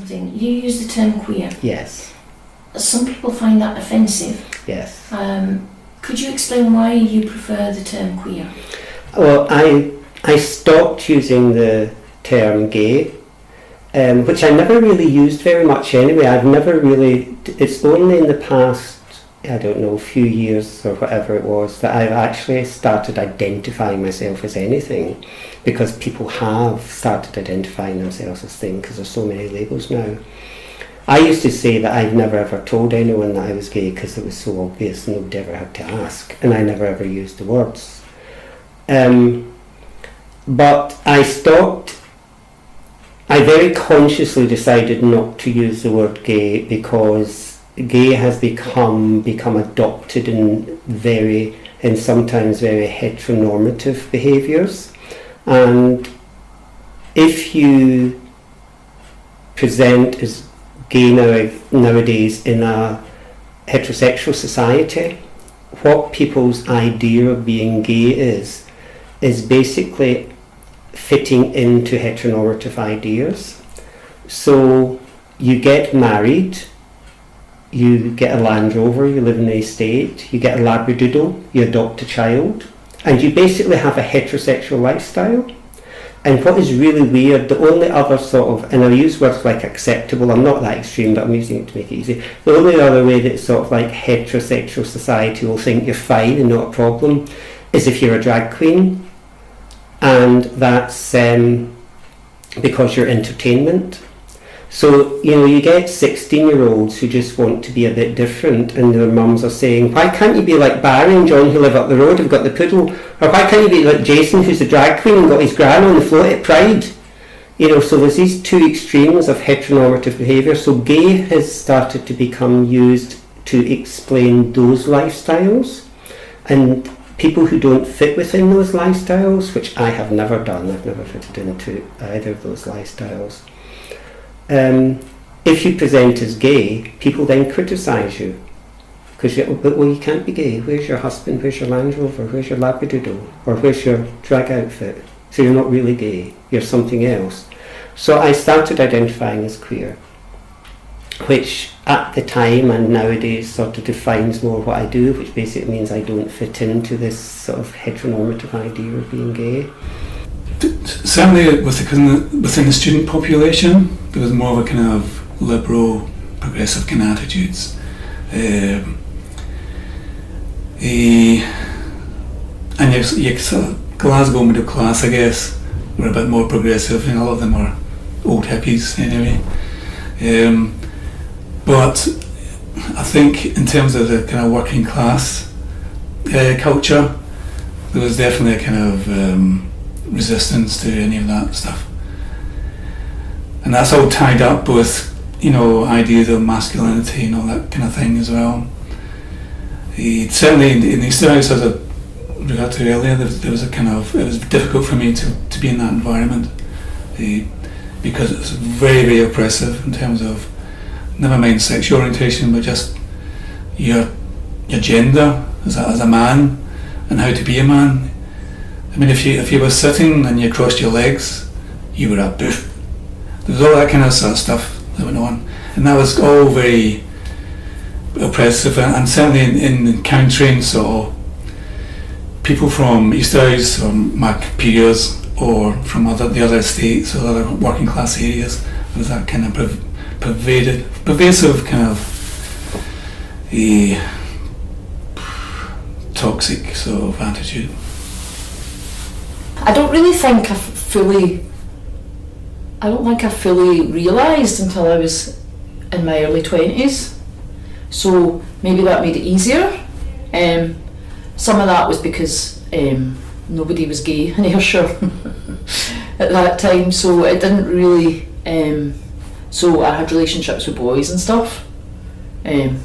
something. You use the term queer. Yes. Some people find that offensive. Yes. Could you explain why you prefer the term queer? Well, I stopped using the term gay, which I never really used very much anyway. I've never really, it's only in the past, I don't know, few years or whatever it was, that I've actually started identifying myself as anything, because people have started identifying themselves as things, because there's so many labels now. I used to say that I've never ever told anyone that I was gay because it was so obvious, nobody ever had to ask, and I never ever used the words. But I very consciously decided not to use the word gay, because gay has become adopted in sometimes very heteronormative behaviours, and if you present as gay nowadays in a heterosexual society, what people's idea of being gay is basically fitting into heteronormative ideas. So you get married, you get a Land Rover, you live in the estate, you get a Labradoodle, you adopt a child, and you basically have a heterosexual lifestyle. And what is really weird, the only other sort of, and I'll use words like acceptable, I'm not that extreme, but I'm using it to make it easy. The only other way that sort of like heterosexual society will think you're fine and not a problem is if you're a drag queen, and that's because you're entertainment. So, you get 16-year-olds who just want to be a bit different, and their mums are saying, why can't you be like Barry and John who live up the road, have got the poodle? Or why can't you be like Jason who's the drag queen and got his gran on the float at Pride? So there's these two extremes of heteronormative behaviour. So gay has started to become used to explain those lifestyles. And people who don't fit within those lifestyles, which I have never done, I've never fitted into either of those lifestyles. If you present as gay, people then criticise you. Because you can't be gay. Where's your husband? Where's your Land Rover? Where's your Labradoodle? Or where's your drag outfit? So you're not really gay. You're something else. So I started identifying as queer, which at the time and nowadays sort of defines more what I do, which basically means I don't fit into this sort of heteronormative idea of being gay. Certainly within the student population, there was more of a kind of liberal, progressive kind of attitudes. And you sort of Glasgow middle class, I guess, were a bit more progressive, and a lot of them are old hippies anyway. But I think in terms of the kind of working class culture, there was definitely a kind of resistance to any of that stuff, and that's all tied up with ideas of masculinity and all that kind of thing as well. Certainly in the Easter House, as I referred to earlier, there was it was difficult for me to be in that environment, because it's very, very oppressive in terms of, never mind sexual orientation, but just your gender as a man and how to be a man. I mean, if you were sitting and you crossed your legs, you were a boof. There was all that kind of sort of stuff that went on, and that was all very oppressive, and certainly in encountering sort of people from Easthouse or my peers or from the other estates or other working class areas, there was that kind of pervasive kind of a toxic sort of attitude. I don't think I fully realised until I was in my early 20s. So maybe that made it easier. Some of that was because nobody was gay in Ayrshire at that time, so it didn't really. So I had relationships with boys and stuff, and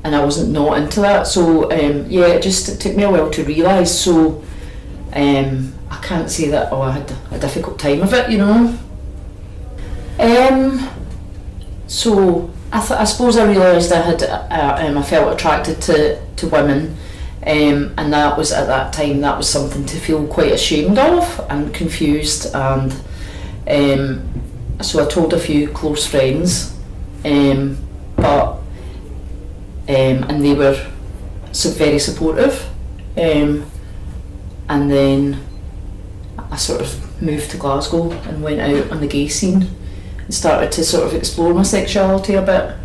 I wasn't not into that. So it took me a while to realise. So I can't say that I had a difficult time of it, So I suppose I realised I felt attracted to women, and that was at that time something to feel quite ashamed of and confused, and so I told a few close friends, and they were very supportive, and then I sort of moved to Glasgow and went out on the gay scene and started to sort of explore my sexuality a bit,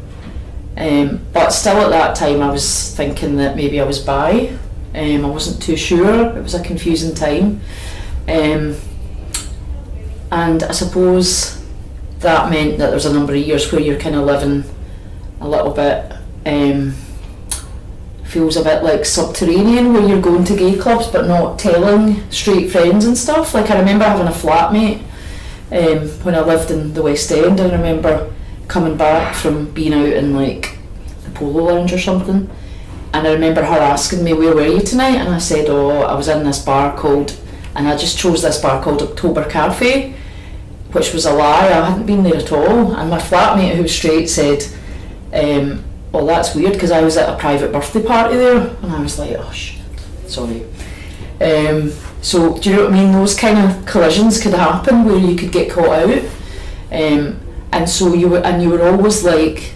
but still at that time I was thinking that maybe I was bi. I wasn't too sure. It was a confusing time, and I suppose that meant that there was a number of years where you're kind of living a little bit, feels a bit like subterranean, where you're going to gay clubs but not telling straight friends and stuff. Like, I remember having a flatmate when I lived in the West End, and I remember coming back from being out in like the Polo Lounge or something, and I remember her asking me, where were you tonight? And I said, oh, I was in this bar called, and I just chose this bar called October Cafe, which was a lie. I hadn't been there at all. And my flatmate, who was straight, said, well, that's weird, because I was at a private birthday party there. And I was like, oh shit, sorry. So do you know what I mean? Those kind of collisions could happen where you could get caught out, and so you were always like,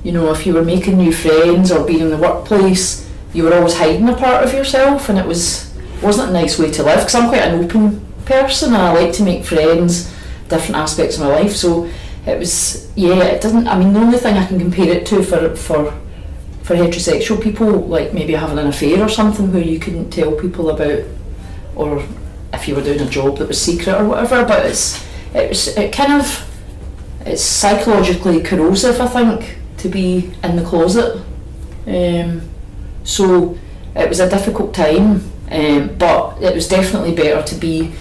you know, if you were making new friends or being in the workplace, you were always hiding a part of yourself, and it wasn't a nice way to live, because I'm quite an open person and I like to make friends, different aspects of my life. So it was, it doesn't, I mean, the only thing I can compare it to for heterosexual people, like maybe having an affair or something where you couldn't tell people about, or if you were doing a job that was secret or whatever, but it's psychologically corrosive, I think, to be in the closet. So it was a difficult time, but it was definitely better to be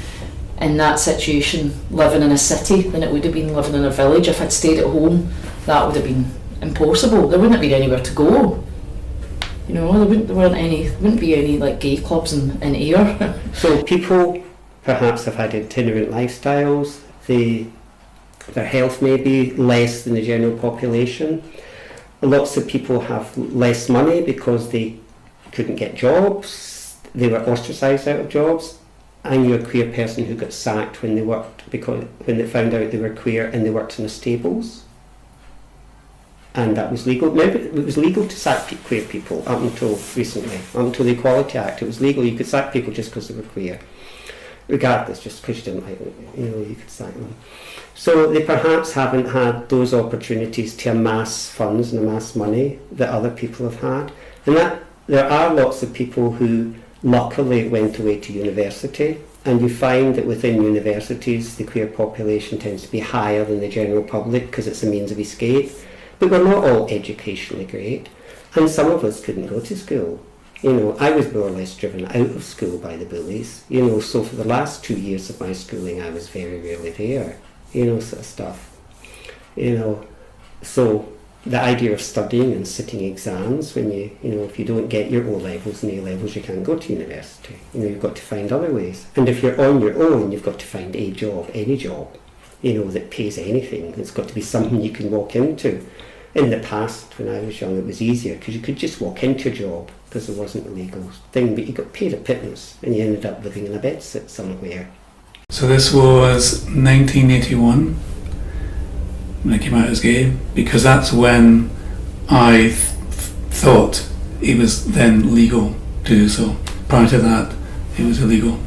in that situation living in a city than it would have been living in a village. If I'd stayed at home, that would have been impossible. There wouldn't have been anywhere to go. You know, there wouldn't be any like gay clubs in Ayr. So people perhaps have had itinerant lifestyles. Their health may be less than the general population. Lots of people have less money because they couldn't get jobs. They were ostracised out of jobs. I knew a queer person who got sacked when they found out they were queer and they worked in the stables. And that was legal. Now, it was legal to sack queer people up until recently, up until the Equality Act. It was legal. You could sack people just because they were queer, regardless, just because you didn't like them. You know, you could sack them. So they perhaps haven't had those opportunities to amass funds and amass money that other people have had. And that there are lots of people who luckily went away to university, and you find that within universities the queer population tends to be higher than the general public because it's a means of escape. But we're not all educationally great, and some of us couldn't go to school. You know, I was more or less driven out of school by the bullies, you know, so for the last 2 years of my schooling I was very rarely there, you know, sort of stuff. You know, so the idea of studying and sitting exams when you know, if you don't get your O-levels and A-levels, you can't go to university. You know, you've got to find other ways. And if you're on your own, you've got to find a job, any job, you know, that pays anything. It's got to be something you can walk into. In the past, when I was young, it was easier because you could just walk into a job because there wasn't a legal thing, but you got paid a pittance and you ended up living in a bedsit somewhere. So this was 1981 when I came out as gay, because that's when I thought it was then legal to do so. Prior to that, it was illegal.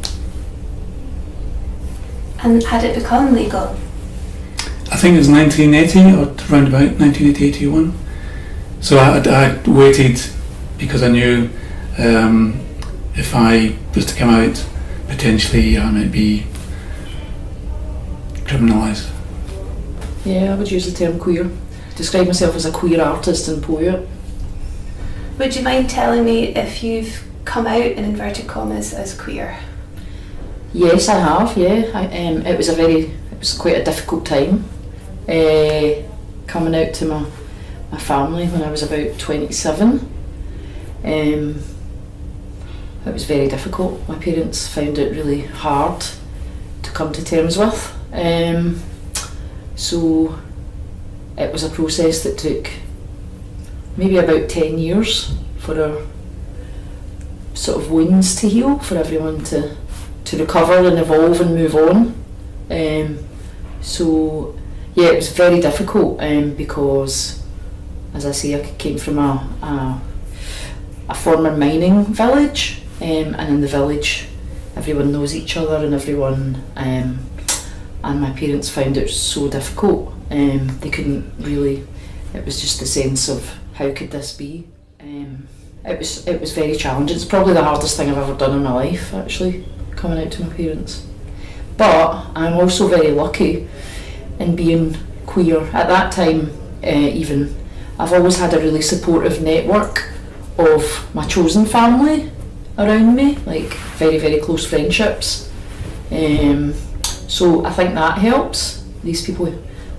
And had it become legal? I think it was 1980 or around about 1980-81. So I waited because I knew if I was to come out, potentially I might be criminalised. Yeah, I would use the term queer. Describe myself as a queer artist and poet. Would you mind telling me if you've come out in inverted commas as queer? Yes, I have. Yeah, it was quite a difficult time. Coming out to my family when I was about 27. It was very difficult. My parents found it really hard to come to terms with. So it was a process that took maybe about 10 years for our sort of wounds to heal, for everyone to recover and evolve and move on. So yeah, it was very difficult because, as I say, I came from a former mining village, and in the village everyone knows each other and everyone, and my parents found it so difficult. They couldn't really, it was just the sense of how could this be. It was very challenging. It's probably the hardest thing I've ever done in my life, actually, coming out to my parents. But I'm also very lucky in being queer. At that time, even, I've always had a really supportive network of my chosen family around me, like very, very close friendships. So I think that helps. These people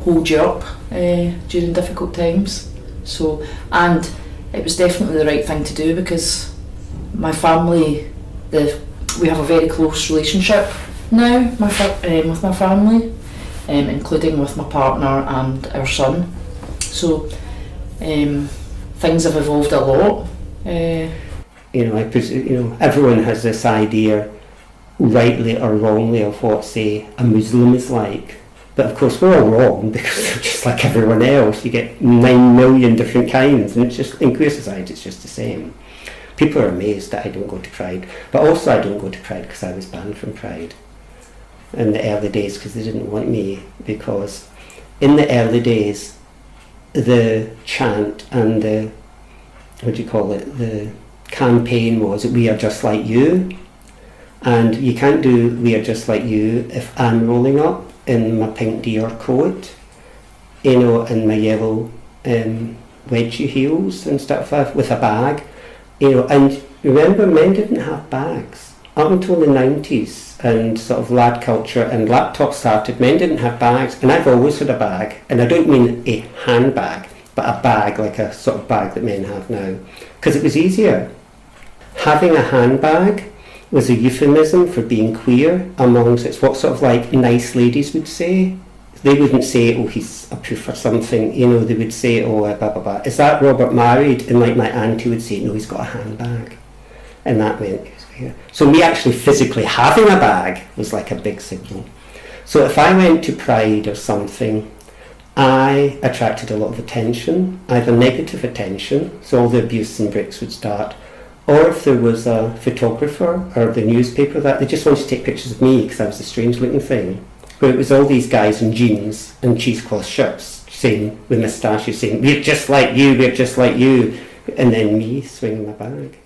hold you up during difficult times. So, and it was definitely the right thing to do because my family, we have a very close relationship now with my family, including with my partner and our son. So things have evolved a lot. Everyone has this idea, rightly or wrongly, of what, say, a Muslim is like. But of course we're all wrong because they're just like everyone else. You get 9 million different kinds, and it's just, in queer society it's just the same. People are amazed that I don't go to Pride, but also I don't go to Pride because I was banned from Pride in the early days because they didn't want me, because in the early days the chant and the campaign was "We are just like you," and you can't do "We are just like you" if I'm rolling up in my pink Dior coat, and my yellow wedgie heels and stuff with a bag, and remember, men didn't have bags up until the 90s, and sort of lad culture and laptops started. Men didn't have bags, and I've always had a bag, and I don't mean a handbag, but a bag, like a sort of bag that men have now, because it was easier. Having a handbag was a euphemism for being queer amongst, it's what sort of like nice ladies would say. They wouldn't say, "Oh, he's a poof or something," they would say, "Oh, blah, blah, blah. Is that Robert married?" And like my auntie would say, "No, he's got a handbag." And that meant he was queer. So me actually physically having a bag was like a big signal. So if I went to Pride or something, I attracted a lot of attention, either negative attention, so all the abuse and bricks would start, or if there was a photographer or the newspaper that they just wanted to take pictures of me because I was a strange looking thing, where it was all these guys in jeans and cheesecloth shirts saying, with moustaches, saying, "We're just like you, we're just like you," and then me swinging my bag.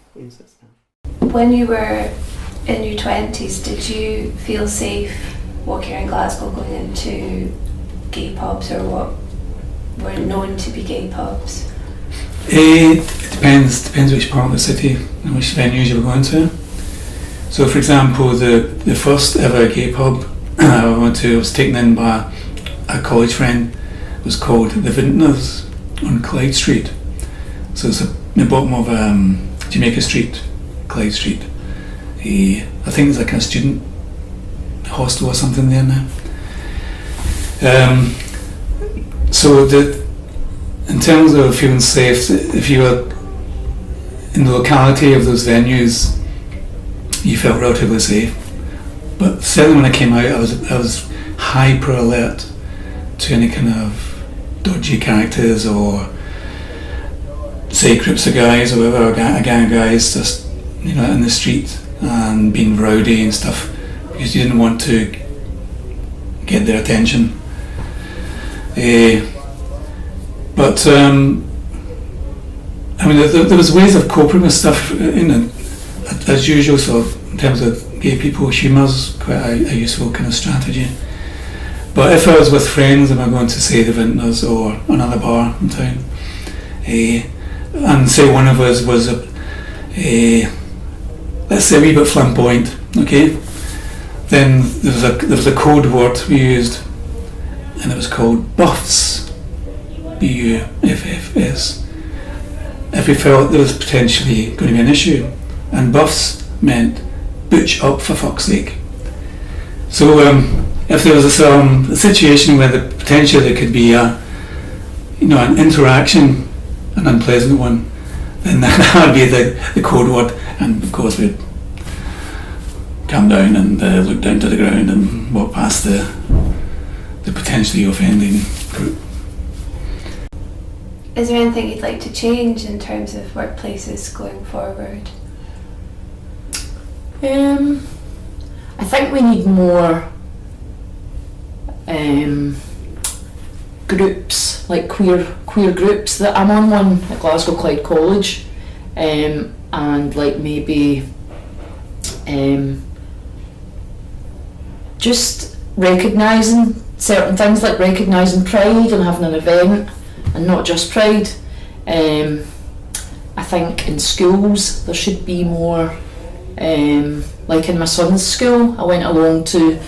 When you were in your 20s, did you feel safe walking around Glasgow, going into gay pubs or what were known to be gay pubs? It depends which part of the city and which venues you were going to. So for example, the first ever gay pub I went to was taken in by a college friend. It was called the Vintners on Clyde Street. So it's at the bottom of Jamaica Street, Clyde Street. I think there's like a student hostel or something there now. So in terms of feeling safe, if you were in the locality of those venues, you felt relatively safe. But certainly when I came out, I was hyper alert to any kind of dodgy characters or, say, groups of guys or whatever, a gang of guys just in the street and being rowdy and stuff, because you didn't want to get their attention. But there was ways of coping with stuff, as usual. So in terms of gay people, humour's quite a useful kind of strategy. But if I was with friends and we're going to, say, the Vintners or another bar in town, and say one of us was let's say a wee bit flamboyant, okay, then there was a code word we used, and it was called buffs, BUFFS, if we felt there was potentially going to be an issue. And buffs meant butch up, for fuck's sake. So if there was a situation where potentially there could be an interaction, an unpleasant one, then that would be the code word, and of course we'd calm down and look down to the ground and walk past the potentially offending Is there anything you'd like to change in terms of workplaces going forward? I think we need more groups, like queer groups. That I'm on one at Glasgow Clyde College, and like maybe just recognising certain things, like recognising Pride and having an event, and not just Pride. I think in schools there should be more, like in my son's school, I went along to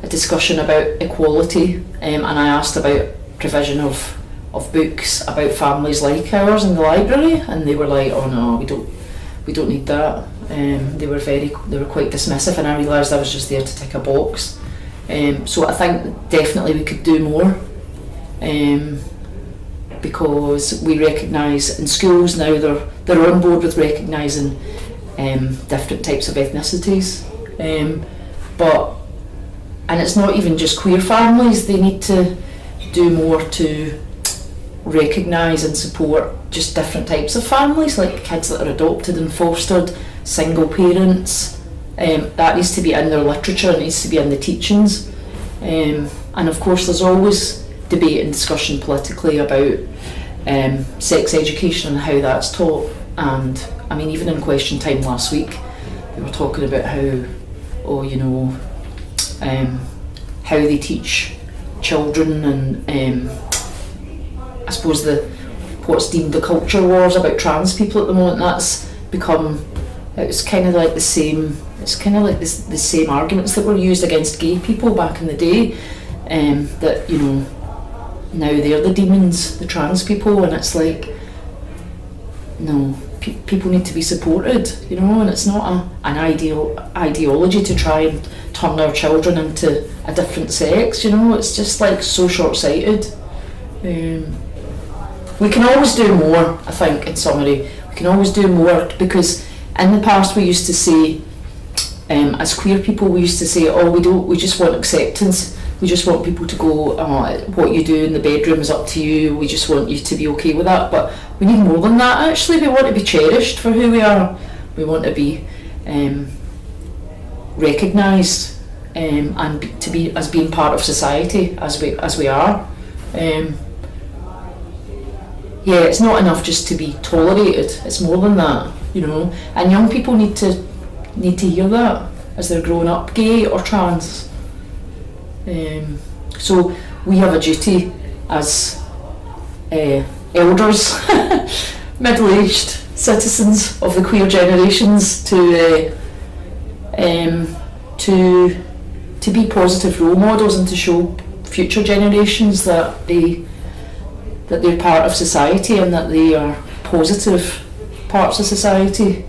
a discussion about equality, and I asked about provision of books about families like ours in the library, and they were like, oh no, we don't need that. They were quite dismissive, and I realised I was just there to tick a box. So I think definitely we could do more, because we recognise in schools now they're on board with recognising different types of ethnicities, and it's not even just queer families. They need to do more to recognise and support just different types of families, like kids that are adopted and fostered, single parents. That needs to be in their literature, it needs to be in the teachings, and of course there's always debate and discussion politically about sex education and how that's taught. And I mean, even in question time last week we were talking about how how they teach children, and I suppose what's deemed the culture wars about trans people at the moment, that's become, it's kind of like the same arguments that were used against gay people back in the day, that now they're the demons, the trans people, and it's like, no, people need to be supported, and it's not an ideology to try and turn our children into a different sex, it's just like so short-sighted. We can always do more, I think, in summary. We can always do more, because in the past we used to say, as queer people, we used to say, we just want acceptance. We just want people to go, what you do in the bedroom is up to you, we just want you to be okay with that. But we need more than that, actually. We want to be cherished for who we are. We want to be recognised, and to be as being part of society as we are. It's not enough just to be tolerated, it's more than that, and young people need to hear that as they're growing up, gay or trans. So we have a duty as elders, middle-aged citizens of the queer generations, to be positive role models and to show future generations that they're part of society and that they are positive parts of society.